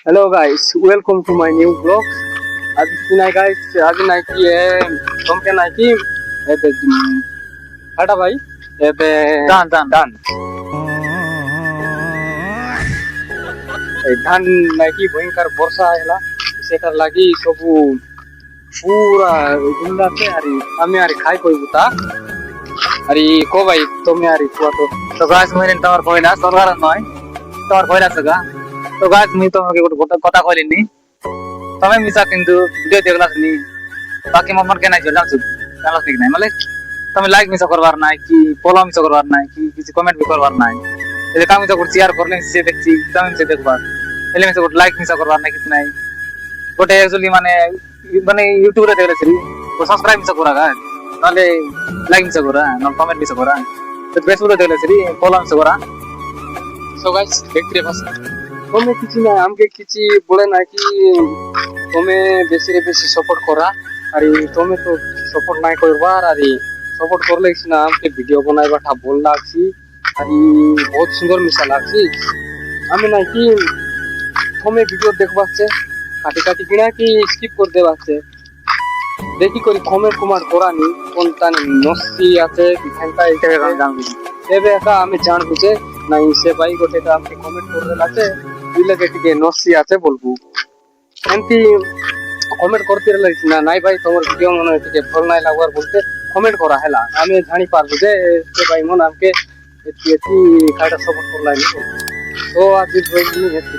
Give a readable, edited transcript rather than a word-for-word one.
Hello guys, welcome to my new vlog. आज की नहीं guys, आज नाइकी है, तुम क्या नाइकी? ये पे हटा भाई, ये पे दान ধান নাকি ভয়ঙ্কর বর্ষা হেলা সেটার লাগি সবু পুরা জিন্দাতে আরে আমি আর খাই কইবু তা আরে কো ভাই তুমি আর কুয়া তো গাছ মুই তোমার কইলা সরকার নয় তোমার কইলা সগা তো গাছ মুই তোমাকে গোটা কথা কইলিনি তুমি মিছা কিন্তু ভিডিও দেখলাস নি বাকি মন কেন নাই জানছ জানলাস নি নাই মানে তুমি লাইক মিছা করবার নাই কি ফলো মিছা করবার নাই কি কিছু কমেন্ট বি করবার নাই এই কাম মিছা করছি আর করলে সে দেখছি তুমি মিছা দেখবার এলে মিছা লাইক মিছা করবার নাই কিছু নাই গোটে অ্যাকচুয়ালি মানে মানে ইউটিউবে দেখলেছি তো সাবস্ক্রাইব মিছা করা গা তাহলে লাইক মিছা করা না কমেন্ট মিছা করা তো ফেসবুকে দেখলেছি ফলো মিছা করা সো গাইস দেখতে পাচ্ছ তুমি কিছু না আমাকে কিছু বলে নাকি তুমি বেশি রে বেশি সাপোর্ট করা আরে তুমি তো সাপোর্ট নাই করবার আরে সাপোর্ট করলে না আমাকে ভিডিও বানাইবাটা ভাল লাগছি আরে বহুত সুন্দর মিশা লাগছি আমি নাকি তুমি ভিডিও দেখবাচ্ছে কাটি কাটি কিনা কি স্কিপ করে দেবাচ্ছে দেখি করি কমেন্ট কুমার করানি কোনটা নসি আছে ঘন্টা এটা জানবি এবে একা আমি জানবো যে নাই সে ভাই গোটেটা আমাকে কমেন্ট করে আছে ইলাকে টিকে নসি আছে বলবো এমতি কমেন্ট করতে লাগছি না নাই ভাই তোমার ভিডিও মনে হয় টিকে ভাল নাই লাগবার বলতে কমেন্ট করা হেলা আমি জানি পারবো যে সে ভাই মন আমাকে এটি এটি কাটা সপোর্ট করলাই তো আজ বলি এটি